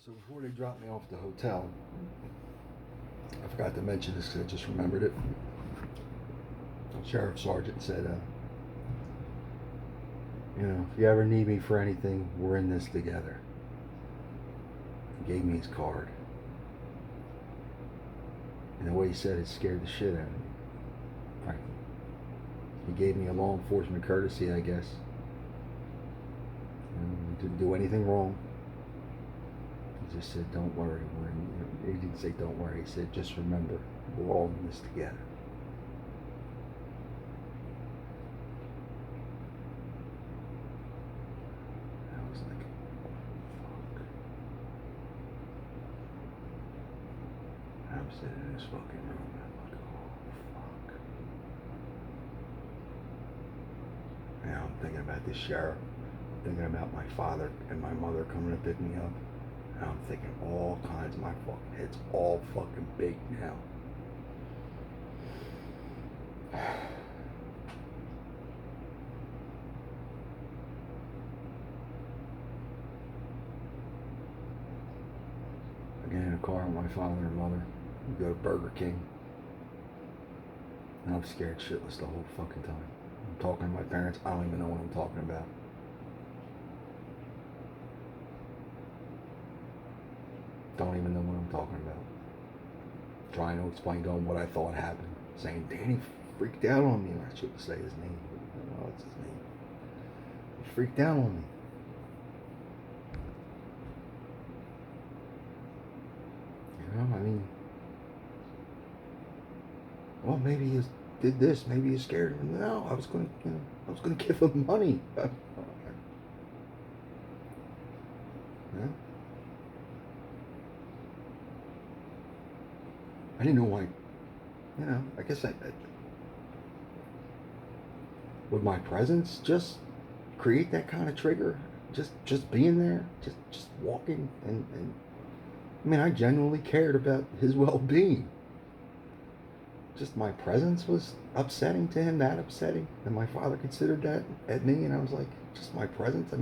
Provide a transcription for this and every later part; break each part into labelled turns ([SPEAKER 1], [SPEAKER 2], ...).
[SPEAKER 1] So before they dropped me off at the hotel, I forgot to mention this because I just remembered it. Sheriff Sergeant said, if you ever need me for anything, we're in this together. He gave me his card. And the way he said it scared the shit out of me. Frankly. He gave me a law enforcement courtesy, I guess. He didn't do anything wrong. He just said, don't worry. He didn't say don't worry. He said, just remember, we're all in this together. I was like, fuck. I'm sitting in this fucking room and I'm like, oh, fuck. Now I'm thinking about this sheriff. I'm thinking about my father and my mother coming to pick me up. And I'm thinking all kinds. My fucking head's all fucking big now. I get in a car with my father and mother. We go to Burger King. And I'm scared shitless the whole fucking time. I'm talking to my parents. I don't even know what I'm talking about. Don't even know what I'm talking about. Trying to explain to him what I thought happened. Saying, Danny freaked out on me. I shouldn't say his name. No, it's his name. He freaked out on me. Well, maybe he did this. Maybe he scared him. No, I was going to give him money. Yeah. I didn't know why. I guess would my presence just create that kind of trigger? Just being there, just walking, and I genuinely cared about his well-being. Just my presence was upsetting to him, that upsetting, and my father considered that at me, and I was like, just my presence.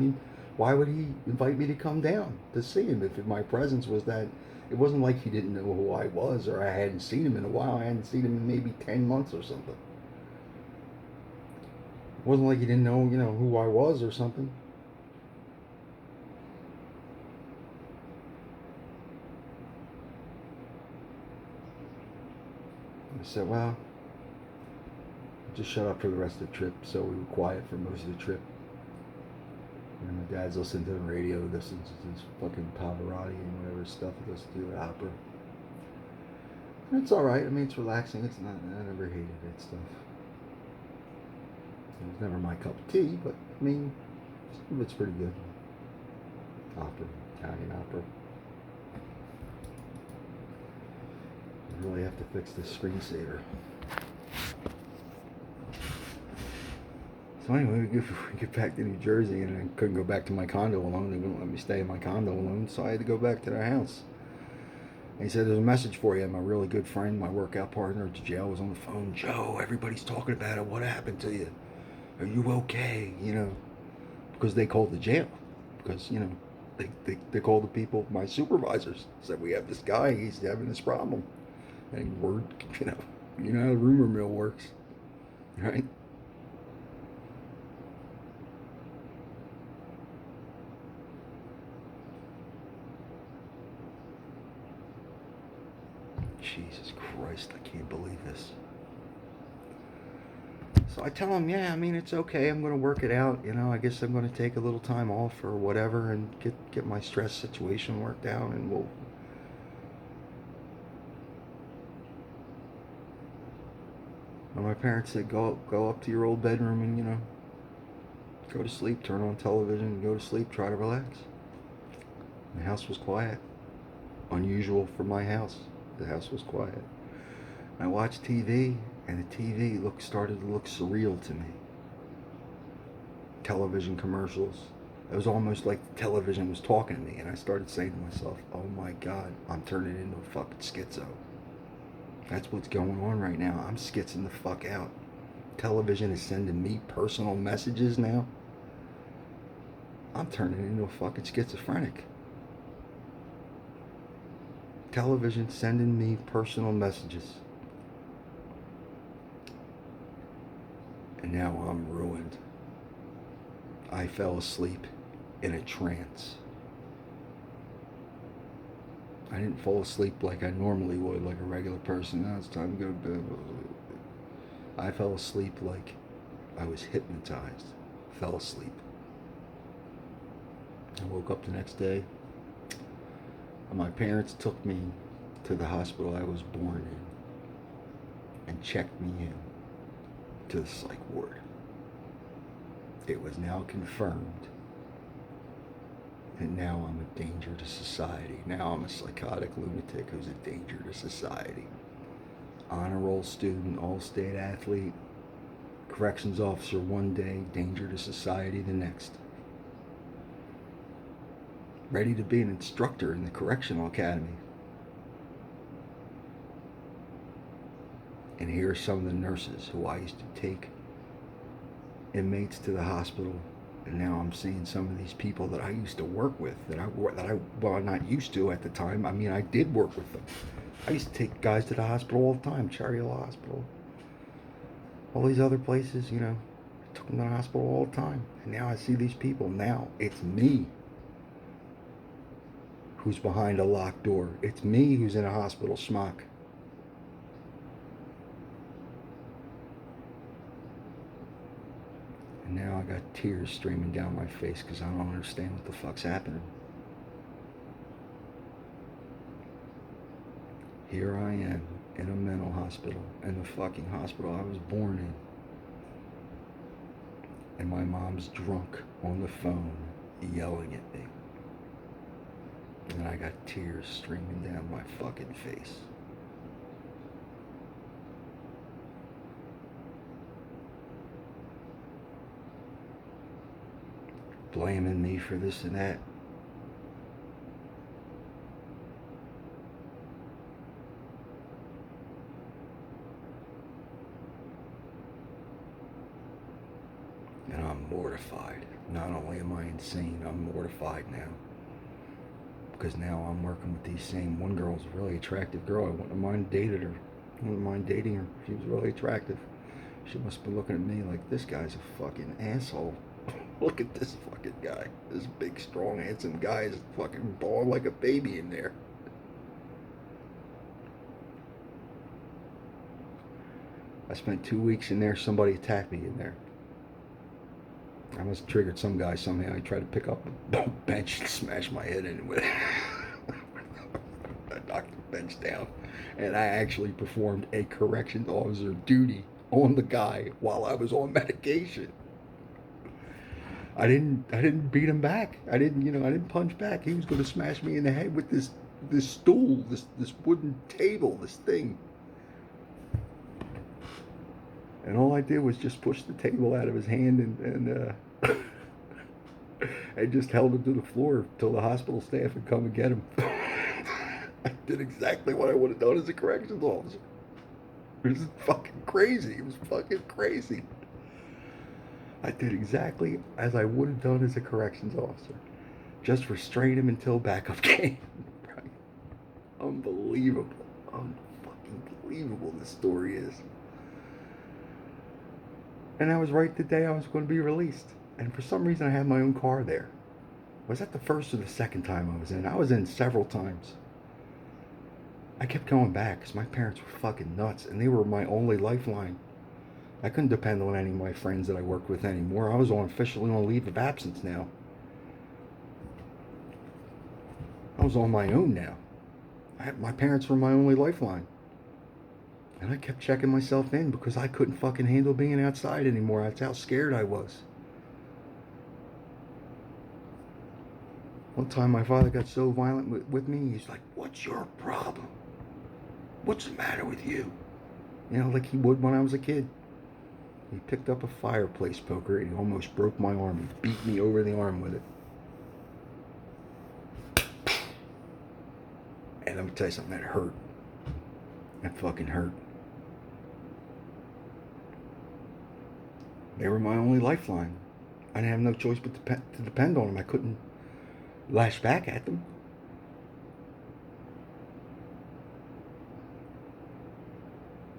[SPEAKER 1] Why would he invite me to come down to see him if my presence was that? It wasn't like he didn't know who I was or I hadn't seen him in a while. I hadn't seen him in maybe 10 months or something. It wasn't like he didn't know, who I was or something. I said, well, just shut up for the rest of the trip. So we were quiet for most of the trip. And my dad's listening to the radio, listens to this fucking Pavarotti and whatever stuff he listens to, opera. And it's alright. It's relaxing. It's not, I never hated that stuff. It was never my cup of tea, but it's pretty good. Opera, Italian opera. I really have to fix this screensaver. So anyway, we get back to New Jersey, and I couldn't go back to my condo alone. They wouldn't let me stay in my condo alone, so I had to go back to their house. And he said, there's a message for you. My really good friend, my workout partner at the jail, was on the phone. Joe, everybody's talking about it. What happened to you? Are you okay? Because they called the jail. Because, they called the people, my supervisors, said, we have this guy, he's having this problem. And word, how the rumor mill works, right? Jesus Christ, I can't believe this. So I tell him, yeah, it's okay. I'm going to work it out. I guess I'm going to take a little time off or whatever and get my stress situation worked out, and we'll. And my parents said, go up to your old bedroom and go to sleep, turn on television, and go to sleep, try to relax. The house was quiet. Unusual for my house. The house was quiet. I watched TV, and the TV started to look surreal to me. Television commercials. It was almost like the television was talking to me, and I started saying to myself, oh my God, I'm turning into a fucking schizo. That's what's going on right now. I'm schizzing the fuck out. Television is sending me personal messages now. I'm turning into a fucking schizophrenic. television sending me personal messages. And now I'm ruined. I fell asleep in a trance. I didn't fall asleep like I normally would, like a regular person. Now it's time to go to bed. I fell asleep like I was hypnotized. Fell asleep. I woke up the next day, and my parents took me to the hospital I was born in and checked me in to the psych ward. It was now confirmed, and now I'm a danger to society. Now I'm a psychotic lunatic who's a danger to society. Honor roll student, all-state athlete, corrections officer one day, danger to society the next. Ready to be an instructor in the correctional academy. And here are some of the nurses who I used to take inmates to the hospital, and now I'm seeing some of these people that I used to work with, that I well, not used to at the time. I mean, I did work with them. I used to take guys to the hospital all the time, Cherry Hill Hospital, all these other places, you know. I took them to the hospital all the time, and now I see these people. Now it's me who's behind a locked door. It's me who's in a hospital smock. And now I got tears streaming down my face because I don't understand what the fuck's happening. Here I am in a mental hospital, in the fucking hospital I was born in. And my mom's drunk on the phone yelling at me. And I got tears streaming down my fucking face. Blaming me for this and that. And I'm mortified. Not only am I insane, I'm mortified now. Because now I'm working with these same, one girl's a really attractive girl. I wouldn't mind dating her. I wouldn't mind dating her. She was really attractive. She must be looking at me like, this guy's a fucking asshole. Look at this fucking guy. This big, strong, handsome guy is fucking bawling like a baby in there. I spent 2 weeks in there. Somebody attacked me in there. I must have triggered some guy somehow. He tried to pick up a bench and smash my head in with it. I knocked the bench down. And I actually performed a corrections officer duty on the guy while I was on medication. I didn't beat him back. I didn't punch back. He was going to smash me in the head with this stool, this wooden table, this thing. And all I did was just push the table out of his hand and I just held him to the floor till the hospital staff would come and get him. I did exactly what I would have done as a corrections officer. It was fucking crazy. It was fucking crazy. I did exactly as I would have done as a corrections officer. Just restrain him until backup came. Right? Unbelievable. Unfucking-believable this story is. And that was right the day I was going to be released. And for some reason I had my own car there. Was that the first or the second time I was in? I was in several times. I kept going back because my parents were fucking nuts and they were my only lifeline. I couldn't depend on any of my friends that I worked with anymore. I was officially on leave of absence now. I was on my own now. My parents were my only lifeline. And I kept checking myself in because I couldn't fucking handle being outside anymore. That's how scared I was. One time my father got so violent with me, he's like, "What's your problem? What's the matter with you?" You know, like he would when I was a kid. He picked up a fireplace poker and he almost broke my arm. He beat me over the arm with it. And let me tell you something, that hurt. That fucking hurt. They were my only lifeline. I didn't have no choice but to depend on them. I couldn't lash back at them.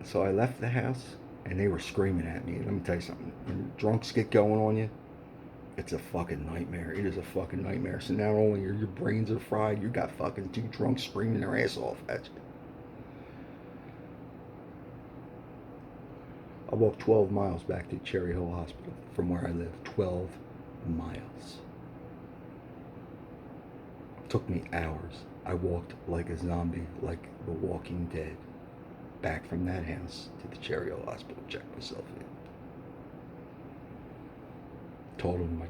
[SPEAKER 1] So I left the house, and they were screaming at me. Let me tell you something. When drunks get going on you, it's a fucking nightmare. It is a fucking nightmare. So not only are your brains are fried, you got fucking two drunks screaming their ass off at you. I walked 12 miles back to Cherry Hill Hospital from where I live. 12 miles. It took me hours. I walked like a zombie, like The Walking Dead, back from that house to the Cherry Hill Hospital, check myself in. Told him,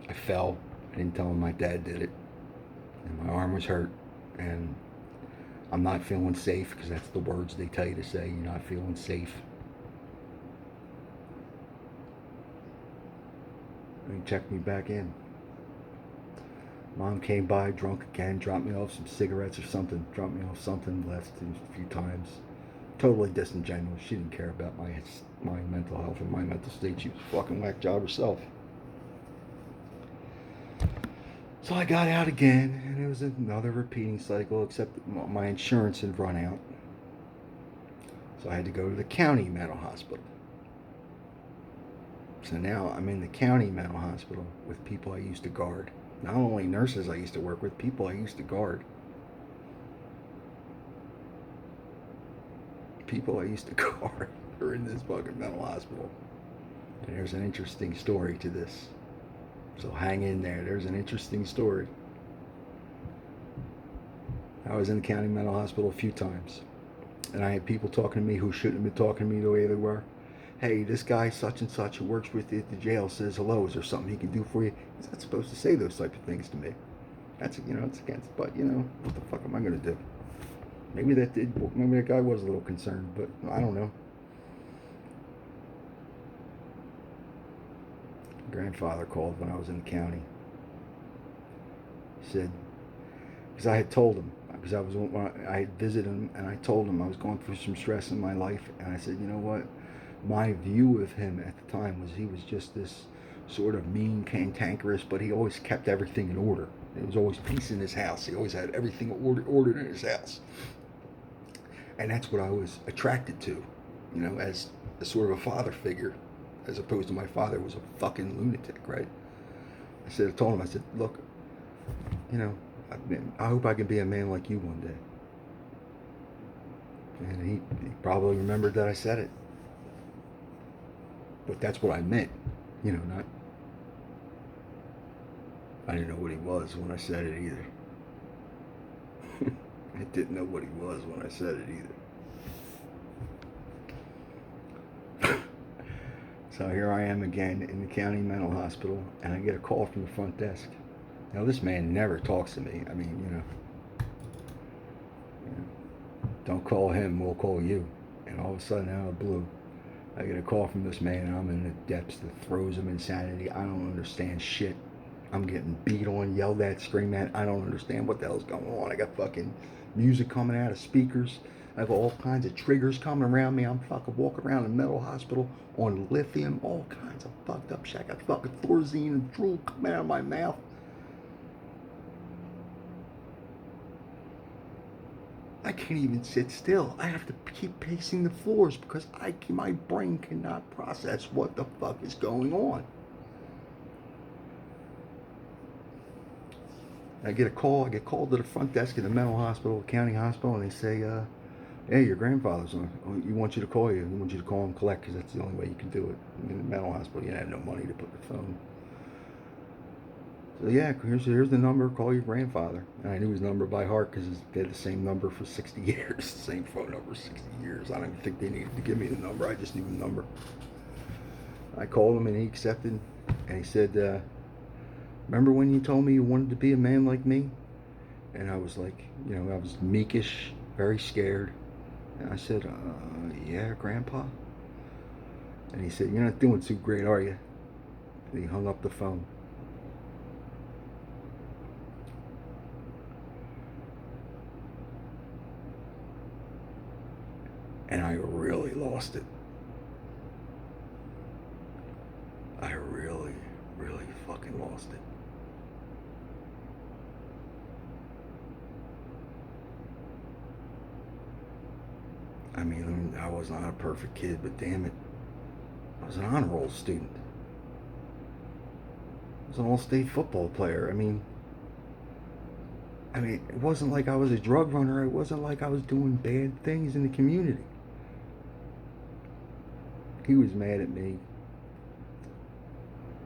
[SPEAKER 1] I fell. I didn't tell him my dad did it. And my arm was hurt. And I'm not feeling safe, because that's the words they tell you to say. You're not feeling safe. And he checked me back in. Mom came by drunk again, dropped me off some cigarettes or something, dropped me off something, left a few times. Totally disingenuous. She didn't care about my mental health or my mental state. She was a fucking whack job herself. So I got out again, and it was another repeating cycle, except my insurance had run out. So I had to go to the county mental hospital. So now I'm in the county mental hospital with people I used to guard. Not only nurses I used to work with, people I used to guard. People I used to guard are in this fucking mental hospital. And there's an interesting story to this. So hang in there. There's an interesting story. I was in the county mental hospital a few times. And I had people talking to me who shouldn't have been talking to me the way they were. Hey, this guy such and such who works with you at the jail says hello. Is there something he can do for you? He's not supposed to say those type of things to me. That's, it's against, but, what the fuck am I going to do? Maybe that guy was a little concerned, but I don't know. Grandfather called when I was in the county. He said, because I had told him, because I had visited him, and I told him I was going through some stress in my life, and I said, you know what? My view of him at the time was he was just this sort of mean, cantankerous, but he always kept everything in order. There was always peace in his house. He always had everything ordered in his house. And that's what I was attracted to, as a sort of a father figure, as opposed to my father was a fucking lunatic, right? I told him, I said, look, I hope I can be a man like you one day. And he probably remembered that I said it. But that's what I meant, not... I didn't know what he was when I said it either. I didn't know what he was when I said it either. So here I am again in the county mental hospital, and I get a call from the front desk. Now, this man never talks to me. I mean, don't call him, we'll call you. And all of a sudden, out of the blue, I get a call from this man, and I'm in the depths, the throes of insanity. I don't understand shit. I'm getting beat on, yelled at, screamed at. I don't understand what the hell's going on. I got fucking music coming out of speakers. I have all kinds of triggers coming around me. I'm fucking walking around the mental hospital on lithium, all kinds of fucked up shit. I got fucking Thorazine and drool coming out of my mouth. I can't even sit still. I have to keep pacing the floors because my brain cannot process what the fuck is going on. I get called to the front desk of the mental hospital, county hospital, and they say, hey, your grandfather's on. We want you to call you. We want you to call him collect, because that's the only way you can do it. In the mental hospital, you have no money to put the phone. So yeah, here's the number. Call your grandfather. And I knew his number by heart because they had the same number for 60 years. Same phone number, 60 years. I don't even think they needed to give me the number. I just knew the number. I called him and he accepted. And he said, remember when you told me you wanted to be a man like me? And I was like, I was meekish, very scared. And I said, yeah, Grandpa. And he said, you're not doing too great, are you? And he hung up the phone. And I really lost it. I really, really fucking lost it. I mean, I was not a perfect kid, but damn it, I was an honor roll student. I was an all-state football player. I mean, it wasn't like I was a drug runner. It wasn't like I was doing bad things in the community. He was mad at me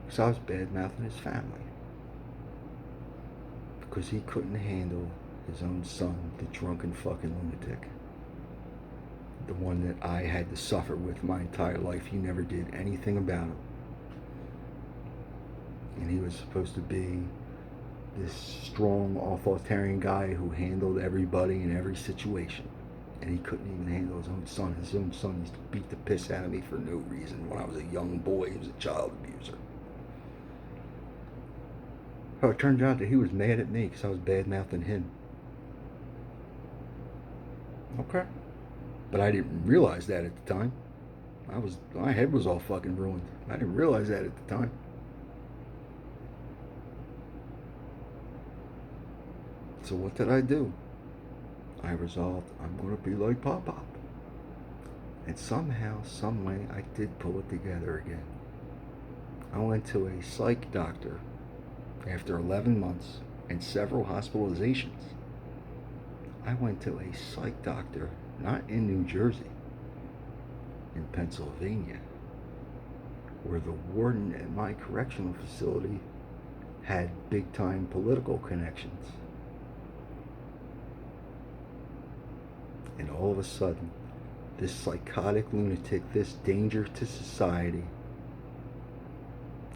[SPEAKER 1] because I was bad-mouthing his family. Because he couldn't handle his own son, the drunken fucking lunatic. The one that I had to suffer with my entire life. He never did anything about it. And he was supposed to be this strong authoritarian guy who handled everybody in every situation. And he couldn't even handle his own son. His own son used to beat the piss out of me for no reason. When I was a young boy, he was a child abuser. Oh, it turned out that he was mad at me because I was bad-mouthing him. Okay. But I didn't realize that at the time. My head was all fucking ruined. I didn't realize that at the time. So what did I do? I resolved I'm going to be like Pop Pop. And somehow, some way, I did pull it together again. I went to a psych doctor after 11 months and several hospitalizations. I went to a psych doctor, not in New Jersey, in Pennsylvania, where the warden at my correctional facility had big-time political connections. And all of a sudden, this psychotic lunatic, this danger to society,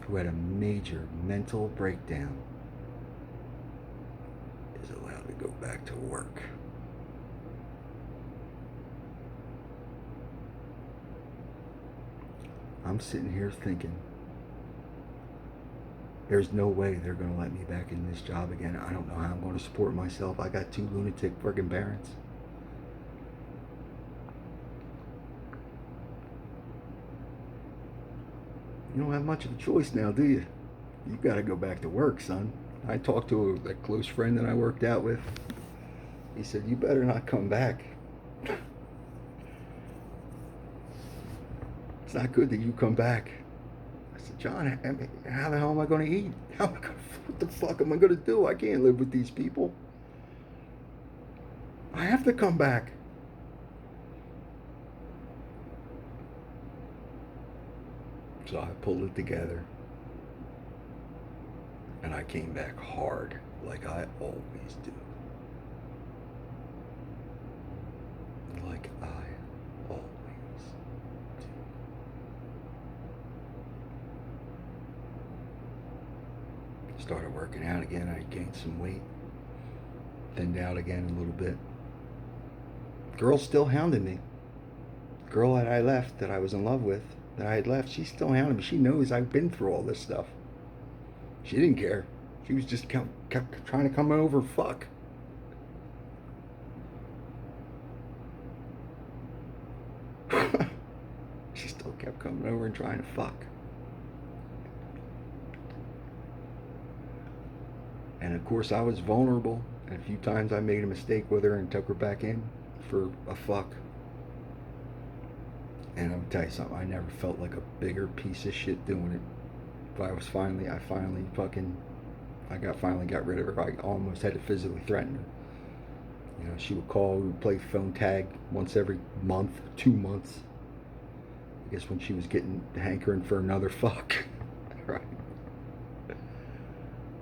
[SPEAKER 1] who had a major mental breakdown, is allowed to go back to work. I'm sitting here thinking, there's no way they're going to let me back in this job again. I don't know how I'm going to support myself. I got 2 lunatic friggin' parents. You don't have much of a choice now, do you? You got to go back to work, son. I talked to a close friend that I worked out with. He said, you better not come back. It's not good that you come back. I said, John, how the hell am I going to eat? What the fuck am I going to do? I can't live with these people. I have to come back. So I pulled it together. And I came back hard, like I always do. Like I always do. Started working out again. I gained some weight. Thinned out again a little bit. Girl's still hounding me. Girl that I left, that I was in love with, that I had left, she's still hounding me. She knows I've been through all this stuff. She didn't care. She was just kept trying to come over and fuck. She still kept coming over and trying to fuck. And of course I was vulnerable. And a few times I made a mistake with her and took her back in for a fuck. And I'm gonna tell you something, I never felt like a bigger piece of shit doing it. But I finally got rid of her. I almost had to physically threaten her. You know, she would call, we would play phone tag once every month, 2 months. I guess when she was getting hankering for another fuck. Right.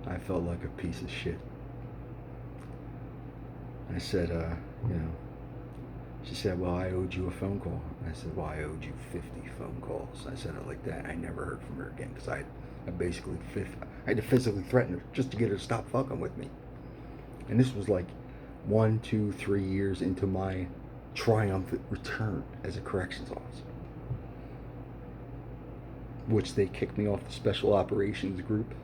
[SPEAKER 1] I felt like a piece of shit. I said, she said, well, I owed you a phone call. I said, well, I owed you 50 phone calls. I said it like that. I never heard from her again because I had to physically threaten her just to get her to stop fucking with me. And this was like 1, 2, 3 years into my triumphant return as a corrections officer, which they kicked me off the special operations group.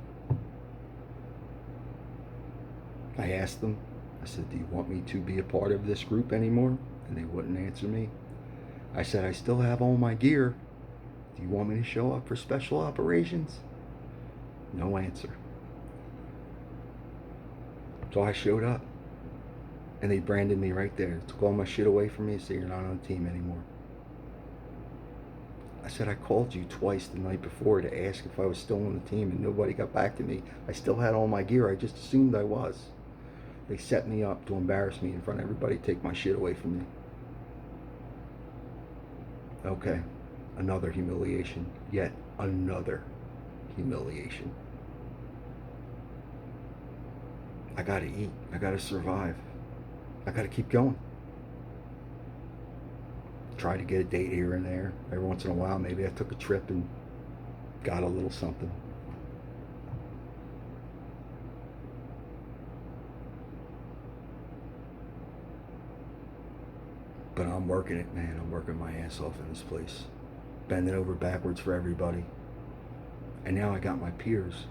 [SPEAKER 1] I asked them, I said, do you want me to be a part of this group anymore? And they wouldn't answer me. I said, I still have all my gear. Do you want me to show up for special operations? No answer. So I showed up. And they branded me right there. Took all my shit away from me, said you're not on the team anymore. I said I called you twice the night before to ask if I was still on the team and nobody got back to me. I still had all my gear. I just assumed I was. They set me up to embarrass me in front of everybody, take my shit away from me. Okay, another humiliation. Yet another humiliation. I gotta eat. I gotta survive. I gotta keep going. Try to get a date here and there. Every once in a while, maybe I took a trip and got a little something. But I'm working it, man. I'm working my ass off in this place. Bending over backwards for everybody. And now I got my peers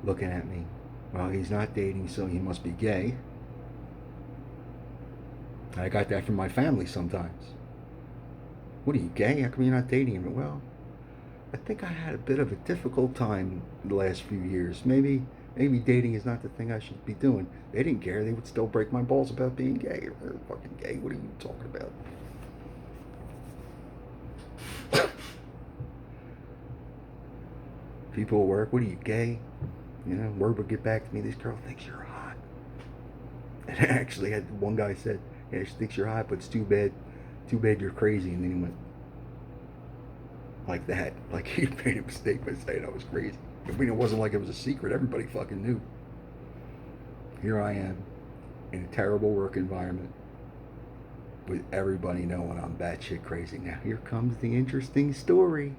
[SPEAKER 1] looking at me. Well, he's not dating, so he must be gay. I got that from my family sometimes. What are you, gay? How come you're not dating him? Well, I think I had a bit of a difficult time the last few years. Maybe dating is not the thing I should be doing. They didn't care. They would still break my balls about being gay. They're fucking gay. What are you talking about? People at work, what are you, gay? You know, word would get back to me, this girl thinks you're hot. And I actually had one guy said, yeah, she thinks you're hot, but it's too bad you're crazy. And then he went like that. Like he made a mistake by saying I was crazy. I mean, it wasn't like it was a secret. Everybody fucking knew. Here I am in a terrible work environment with everybody knowing I'm batshit crazy. Now here comes the interesting story.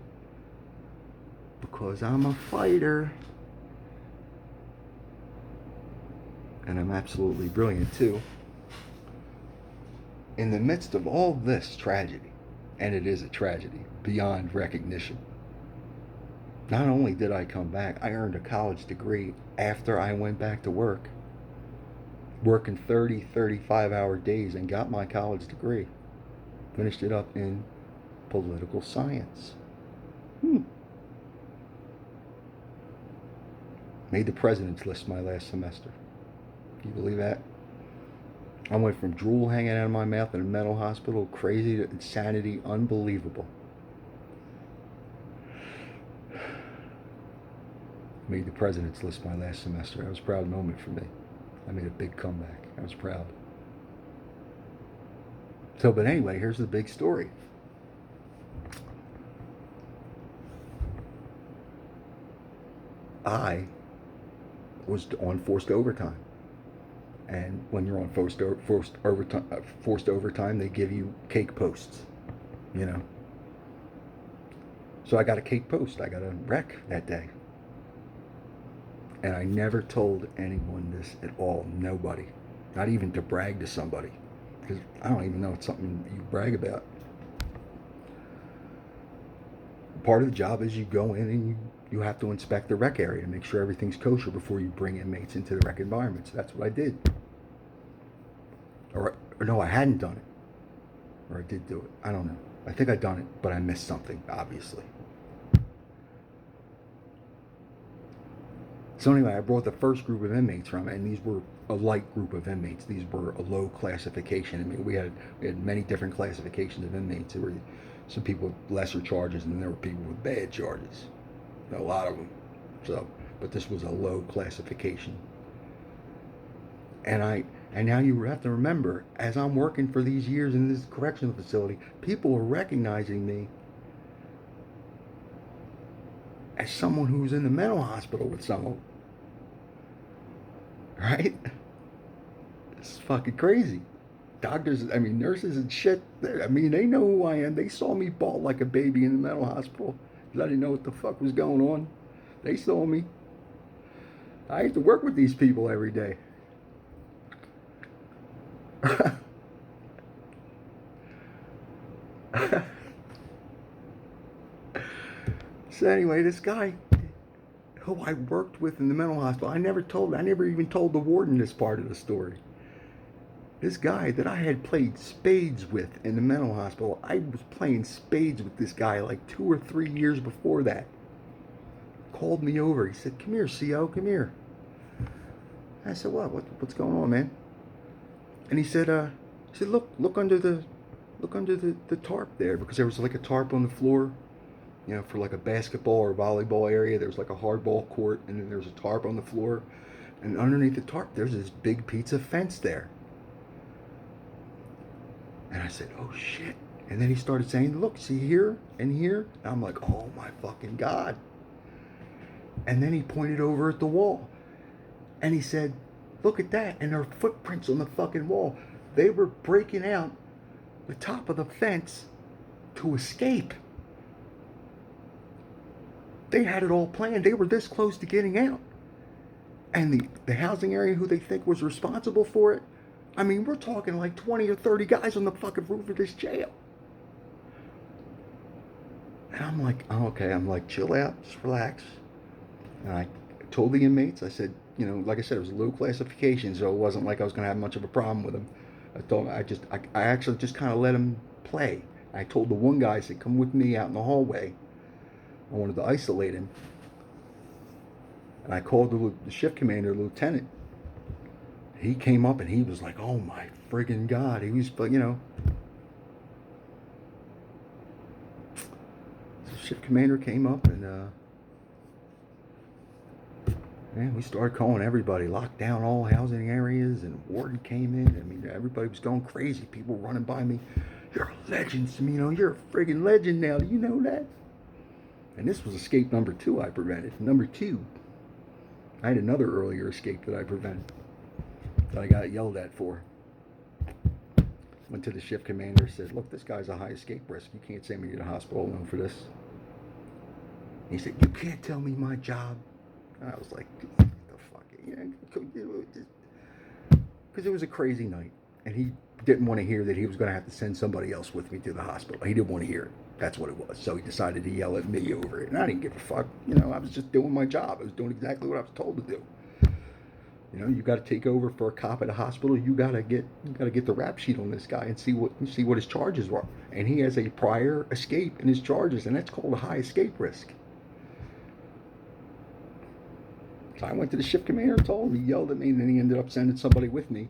[SPEAKER 1] Because I'm a fighter. And I'm absolutely brilliant too. In the midst of all this tragedy, and it is a tragedy beyond recognition, not only did I come back, I earned a college degree after I went back to work, working 35-hour days, and got my college degree. Finished it up in political science. Made the president's list my last semester. Can you believe that? I went from drool hanging out of my mouth in a mental hospital, crazy to insanity, unbelievable. Made the president's list my last semester. That was a proud moment for me. I made a big comeback. I was proud. So, but anyway, here's the big story. I was on forced overtime. And when you're on forced overtime, they give you cake posts, you know. So I got a cake post. I got a wreck that day. And I never told anyone this at all. Nobody. Not even to brag to somebody. Because I don't even know it's something you brag about. Part of the job is you go in and you have to inspect the rec area to make sure everything's kosher before you bring inmates into the rec environment. So that's what I did. Or no, I hadn't done it. Or I did do it. I don't know. I think I'd done it, but I missed something, obviously. So anyway, I brought the first group of inmates from it, and these were a light group of inmates. These were a low classification. I mean, we had many different classifications of inmates. There were some people with lesser charges, and then there were people with bad charges. A lot of them. So, but this was a low classification. And now you have to remember, as I'm working for these years in this correctional facility, people are recognizing me as someone who's in the mental hospital with someone. Right? It's fucking crazy. Doctors, nurses and shit, they know who I am. They saw me bawl like a baby in the mental hospital because I didn't know what the fuck was going on. They saw me. I have to work with these people every day. So anyway, this guy who I worked with in the mental hospital, I never even told the warden this part of the story. This guy that I had played spades with in the mental hospital, I was playing spades with this guy like 2 or 3 years before that. Called me over. He said, "Come here, CO, come here." I said, "What's going on, man?" And he said, look under the tarp there, because there was like a tarp on the floor, for like a basketball or volleyball area. There was like a hardball court, and then there was a tarp on the floor, and underneath the tarp, there's this big pizza fence there. And I said, oh shit. And then he started saying, look, see here and here. And I'm like, oh my fucking God. And then he pointed over at the wall. And he said, look at that. And there are footprints on the fucking wall. They were breaking out the top of the fence to escape. They had it all planned. They were this close to getting out. And the housing area who they think was responsible for it, I mean, we're talking like 20 or 30 guys on the fucking roof of this jail. And I'm like, oh, okay. I'm like, chill out, just relax. And I told the inmates, I said, like I said, it was low classification, so it wasn't like I was going to have much of a problem with them. I actually just kind of let them play. I told the one guy, I said, come with me out in the hallway. I wanted to isolate him. And I called the shift commander, lieutenant. He came up and he was like, oh my friggin' God. He was, The shift commander came up and, we started calling everybody, locked down all housing areas, and warden came in. I mean, everybody was going crazy. People running by me. You're a legend, Cimino. You're a friggin' legend now. Do you know that? And this was escape number 2 I prevented. Number 2, I had another earlier escape that I prevented that I got yelled at for. Went to the shift commander, said, look, this guy's a high escape risk. You can't send me to the hospital alone for this. He said, you can't tell me my job. And I was like, what the fuck? Because it was a crazy night. And he didn't want to hear that he was going to have to send somebody else with me to the hospital. He didn't want to hear it. That's what it was. So he decided to yell at me over it. And I didn't give a fuck. I was just doing my job. I was doing exactly what I was told to do. You got to take over for a cop at a hospital. You got to get the rap sheet on this guy and see what his charges were. And he has a prior escape in his charges, and that's called a high escape risk. So I went to the shift commander and told him. He yelled at me, and then he ended up sending somebody with me.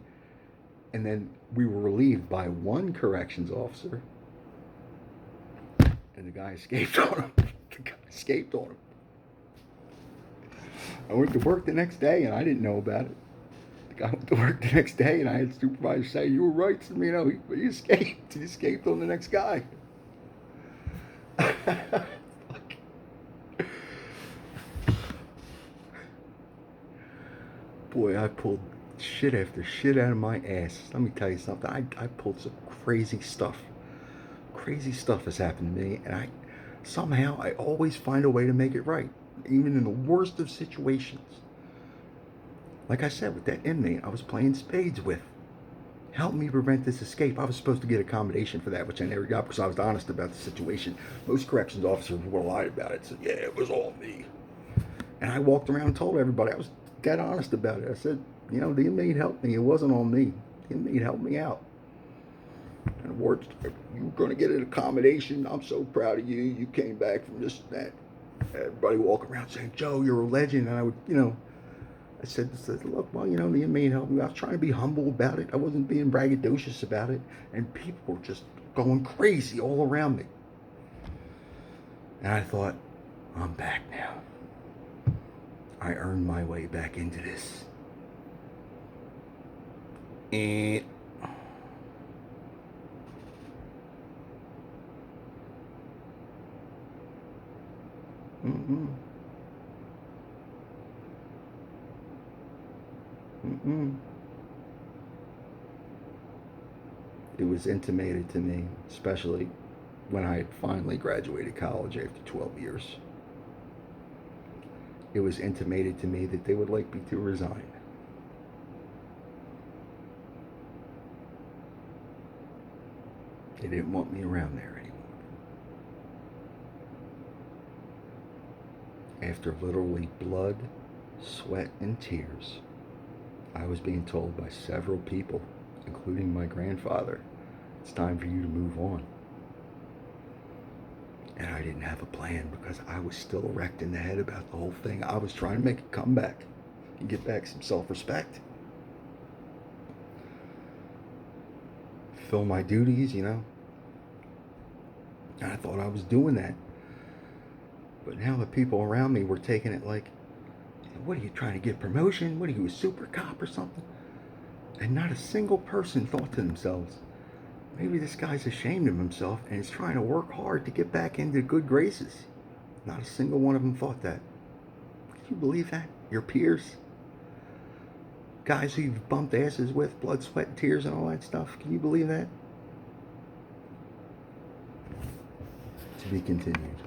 [SPEAKER 1] And then we were relieved by one corrections officer, and the guy escaped on him. I went to work the next day, and I didn't know about it. The guy went to work the next day, and I had the supervisor say, you were right, he escaped. He escaped on the next guy. Boy, I pulled shit after shit out of my ass. Let me tell you something. I pulled some crazy stuff. Crazy stuff has happened to me, and I always find a way to make it right, even in the worst of situations. Like I said, with that inmate I was playing spades with, helped me prevent this escape. I was supposed to get accommodation for that, which I never got because I was honest about the situation. Most corrections officers will lie about it. Said, yeah, it was all me. And I walked around and told everybody. I was dead honest about it. I said, the inmate helped me. It wasn't on me. The inmate helped me out. And words, you were going to get an accommodation. I'm so proud of you. You came back from this and that. Everybody walking around saying, Joe, you're a legend. And I would, I said, look, well, the inmate helped me. I was trying to be humble about it. I wasn't being braggadocious about it. And people were just going crazy all around me. And I thought, I'm back now. I earned my way back into this. And Mm-mm. Mm-mm. It was intimated to me, especially when I had finally graduated college after 12 years. It was intimated to me that they would like me to resign. They didn't want me around there anymore. After literally blood, sweat, and tears, I was being told by several people, including my grandfather, it's time for you to move on. And I didn't have a plan because I was still wrecked in the head about the whole thing. I was trying to make a comeback and get back some self-respect. fulfill my duties, you know. And I thought I was doing that. But now the people around me were taking it like, what are you trying to get promotion? What are you, a super cop or something? And not a single person thought to themselves, maybe this guy's ashamed of himself and is trying to work hard to get back into good graces. Not a single one of them thought that. Can you believe that? Your peers? Guys who you've bumped asses with, blood, sweat, and tears and all that stuff. Can you believe that? To be continued.